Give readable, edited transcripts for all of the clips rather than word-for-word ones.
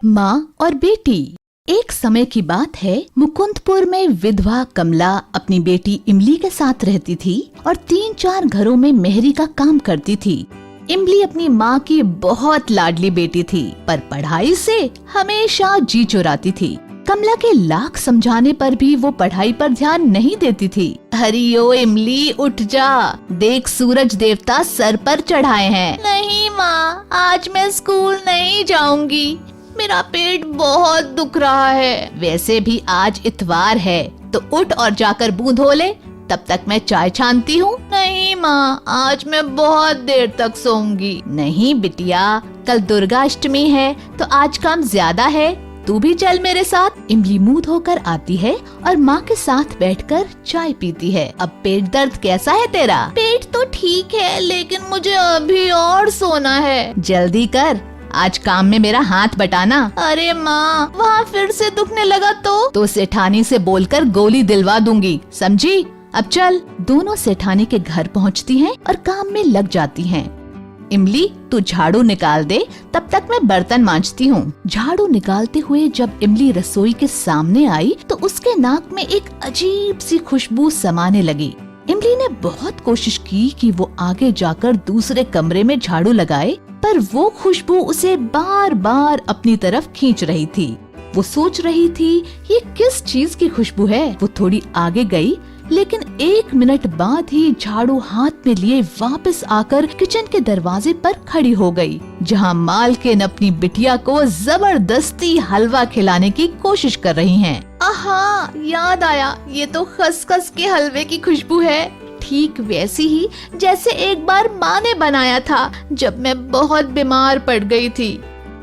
माँ और बेटी। एक समय की बात है, मुकुंदपुर में विधवा कमला अपनी बेटी इमली के साथ रहती थी और 3-4 घरों में मेहरी का काम करती थी। इमली अपनी माँ की बहुत लाडली बेटी थी, पर पढ़ाई से हमेशा जी चुराती थी। कमला के लाख समझाने पर भी वो पढ़ाई पर ध्यान नहीं देती थी। हरियो इमली, उठ जा, देख सूरज देवता सर पर चढ़ाए हैं। नहीं माँ, आज मैं स्कूल नहीं जाऊंगी, मेरा पेट बहुत दुख रहा है। वैसे भी आज इतवार है, तो उठ और जाकर मुंह धो ले, तब तक मैं चाय छानती हूँ। नहीं माँ, आज मैं बहुत देर तक सोऊंगी। नहीं बिटिया, कल दुर्गा अष्टमी है, तो आज काम ज्यादा है, तू भी चल मेरे साथ। इमली मुंह धोकर आती है और माँ के साथ बैठकर चाय पीती है। अब पेट दर्द कैसा है तेरा? पेट तो ठीक है, लेकिन मुझे अभी और सोना है। जल्दी कर, आज काम में मेरा हाथ बटाना। अरे माँ, वहाँ फिर से दुखने लगा तो सेठानी से बोलकर गोली दिलवा दूंगी, समझी? अब चल। दोनों सेठानी के घर पहुँचती हैं और काम में लग जाती हैं। इमली, तू झाड़ू निकाल दे, तब तक मैं बर्तन मांजती हूँ। झाड़ू निकालते हुए जब इमली रसोई के सामने आई तो उसके नाक में एक अजीब सी खुशबू समाने लगी। इमली ने बहुत कोशिश की कि वो आगे जाकर दूसरे कमरे में झाड़ू लगाए, पर वो खुशबू उसे बार बार अपनी तरफ खींच रही थी। वो सोच रही थी ये किस चीज की खुशबू है। वो थोड़ी आगे गई, लेकिन 1 मिनट बाद ही झाड़ू हाथ में लिए वापस आकर किचन के दरवाजे पर खड़ी हो गई, जहां मालकिन अपनी बिटिया को जबरदस्ती हलवा खिलाने की कोशिश कर रही हैं। आहा, याद आया, ये तो खसखस के हलवे की खुशबू है, ठीक वैसी ही जैसे एक बार माँ ने बनाया था जब मैं बहुत बीमार पड़ गई थी।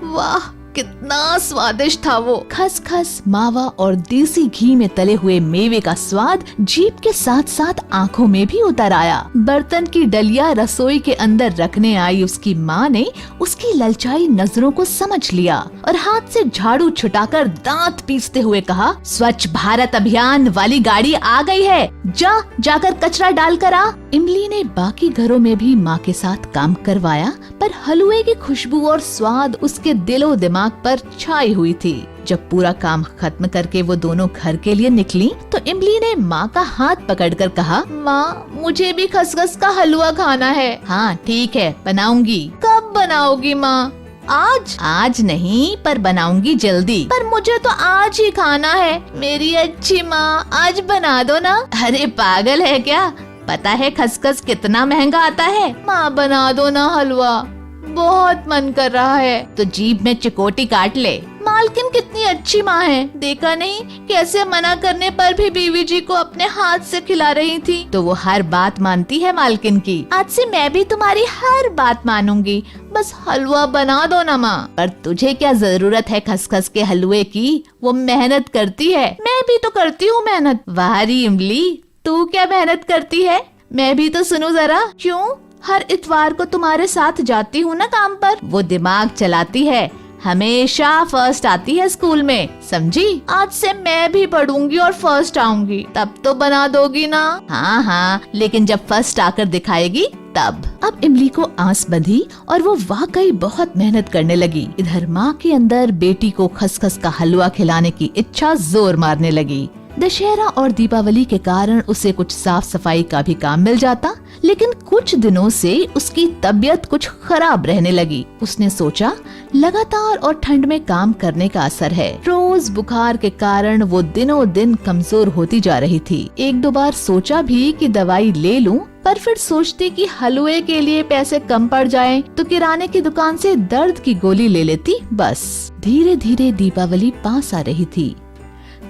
वाह, कितना स्वादिष्ट था वो। खसखस, मावा और देसी घी में तले हुए मेवे का स्वाद जीभ के साथ साथ आँखों में भी उतर आया। बर्तन की डलिया रसोई के अंदर रखने आई उसकी माँ ने उसकी ललचाई नजरों को समझ लिया और हाथ से झाड़ू छुटाकर दांत पीसते हुए कहा, स्वच्छ भारत अभियान वाली गाड़ी आ गई है, जाकर कचरा डाल कर आ। इमली ने बाकी घरों में भी माँ के साथ काम करवाया, पर हलवे की खुशबू और स्वाद उसके दिलो दिमाग पर छाई हुई थी। जब पूरा काम खत्म करके वो दोनों घर के लिए निकली तो इमली ने माँ का हाथ पकड़कर कहा, माँ, मुझे भी खसखस का हलवा खाना है। हाँ ठीक है, बनाऊंगी। कब बनाओगी माँ? आज नहीं, पर बनाऊंगी जल्दी। पर मुझे तो आज ही खाना है। मेरी अच्छी माँ, आज बना दो ना। अरे पागल है क्या? पता है खसखस कितना महंगा आता है। माँ बना दो ना हलवा, बहुत मन कर रहा है। तो जीभ में चिकोटी काट ले। मालकिन कितनी अच्छी माँ है, देखा नहीं कैसे मना करने पर भी बीवी जी को अपने हाथ से खिला रही थी। तो वो हर बात मानती है मालकिन की। आज से मैं भी तुम्हारी हर बात मानूंगी, बस हलवा बना दो ना माँ। पर तुझे क्या जरूरत है खसखस के हलवे की? वो मेहनत करती है। मैं भी तो करती हूँ मेहनत। वाह री इमली, तू क्या मेहनत करती है? मैं भी तो सुनूं जरा। क्यों? हर इतवार को तुम्हारे साथ जाती हूँ ना काम पर। वो दिमाग चलाती है, हमेशा फर्स्ट आती है स्कूल में, समझी? आज से मैं भी पढ़ूंगी और फर्स्ट आऊंगी, तब तो बना दोगी ना? हाँ, लेकिन जब फर्स्ट आकर दिखाएगी तब। अब इमली को आस बंधी और वो वाकई बहुत मेहनत करने लगी। इधर माँ के अंदर बेटी को खसखस का हलवा खिलाने की इच्छा जोर मारने लगी। दशहरा और दीपावली के कारण उसे कुछ साफ सफाई का भी काम मिल जाता, लेकिन कुछ दिनों से उसकी तबीयत कुछ खराब रहने लगी। उसने सोचा लगातार और ठंड में काम करने का असर है। रोज बुखार के कारण वो दिनों दिन कमजोर होती जा रही थी। 1-2 बार सोचा भी कि दवाई ले लूं, पर फिर सोचती कि हलवे के लिए पैसे कम पड़ जाएं, तो किराने की दुकान से दर्द की गोली ले लेती बस। धीरे धीरे दीपावली पास आ रही थी।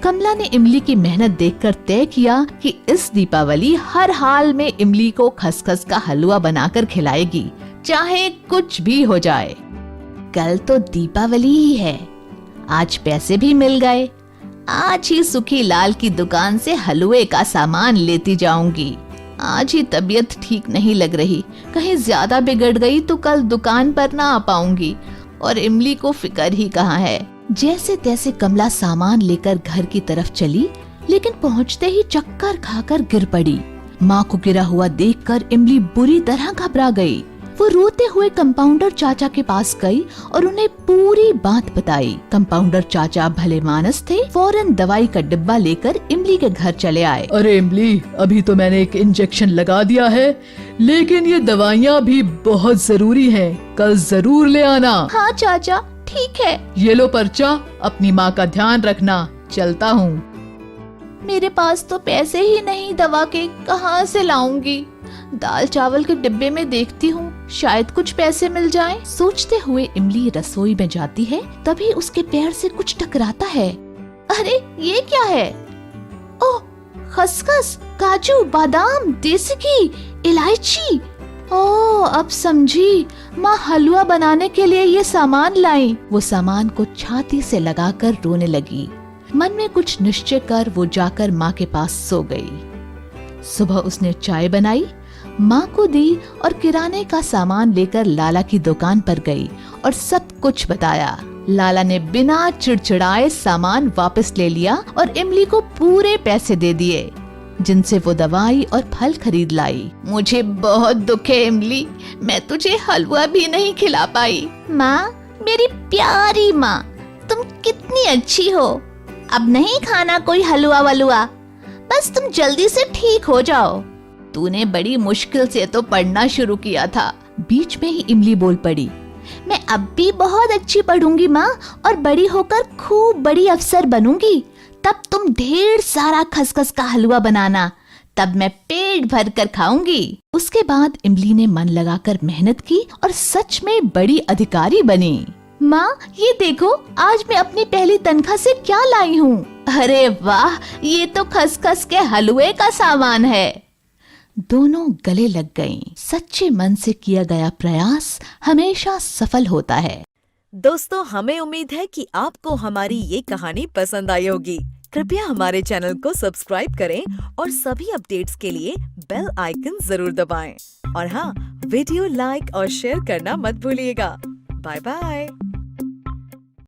कमला ने इमली की मेहनत देखकर तय किया कि इस दीपावली हर हाल में इमली को खसखस का हलवा बनाकर खिलाएगी, चाहे कुछ भी हो जाए। कल तो दीपावली ही है, आज पैसे भी मिल गए। आज ही सुखी लाल की दुकान से हलवे का सामान लेती जाऊंगी। आज ही तबीयत ठीक नहीं लग रही, कहीं ज्यादा बिगड़ गई तो कल दुकान पर ना आ पाऊंगी, और इमली को फिक्र ही कहाँ है। जैसे तैसे कमला सामान लेकर घर की तरफ चली, लेकिन पहुंचते ही चक्कर खाकर गिर पड़ी। माँ को गिरा हुआ देखकर इमली बुरी तरह घबरा गई। वो रोते हुए कंपाउंडर चाचा के पास गई और उन्हें पूरी बात बताई। कंपाउंडर चाचा भले मानस थे, फौरन दवाई का डिब्बा लेकर इमली के घर चले आए। अरे इमली, अभी तो मैंने एक इंजेक्शन लगा दिया है, लेकिन ये दवाइयाँ भी बहुत जरूरी हैं। कल जरूर ले आना। हाँ चाचा, ठीक है। ये लो पर्चा, अपनी माँ का ध्यान रखना। चलता हूँ। मेरे पास तो पैसे ही नहीं दवा के, कहाँ से लाऊंगी? दाल चावल के डिब्बे में देखती हूँ, शायद कुछ पैसे मिल जाएं। सोचते हुए इमली रसोई में जाती है, तभी उसके पैर से कुछ टकराता है। अरे ये क्या है? ओह, खसखस, काजू, बादाम, देसी घी, इलायची। ओह, अब समझी, माँ हलवा बनाने के लिए ये सामान लाई। वो सामान को छाती से लगाकर रोने लगी। मन में कुछ निश्चय कर वो जाकर माँ के पास सो गई। सुबह उसने चाय बनाई, माँ को दी और किराने का सामान लेकर लाला की दुकान पर गई और सब कुछ बताया। लाला ने बिना चिड़चिड़ाए सामान वापस ले लिया और इमली को पूरे पैसे दे दिए, जिनसे वो दवाई और फल खरीद लाई। मुझे बहुत दुख है इमली, मैं तुझे हलवा भी नहीं खिला पाई। माँ, मेरी प्यारी माँ, तुम कितनी अच्छी हो। अब नहीं खाना कोई हलवा वलुआ, बस तुम जल्दी से ठीक हो जाओ। तूने बड़ी मुश्किल से तो पढ़ना शुरू किया था। बीच में ही इमली बोल पड़ी, मैं अब भी बहुत अच्छी पढ़ूंगी माँ, और बड़ी होकर खूब बड़ी अफसर बनूंगी। तब तुम ढेर सारा खसखस का हलवा बनाना, तब मैं पेट भर कर खाऊंगी। उसके बाद इमली ने मन लगाकर मेहनत की और सच में बड़ी अधिकारी बनी। माँ, ये देखो, आज मैं अपनी पहली तनख्वाह से क्या लाई हूँ। अरे वाह, ये तो खसखस के हलवे का सामान है। दोनों गले लग गईं। सच्चे मन से किया गया प्रयास हमेशा सफल होता है। दोस्तों, हमें उम्मीद है कि आपको हमारी ये कहानी पसंद आई होगी। कृपया हमारे चैनल को सब्सक्राइब करें और सभी अपडेट्स के लिए बेल आइकन जरूर दबाएं। और हाँ, वीडियो लाइक और शेयर करना मत भूलिएगा। Bye bye.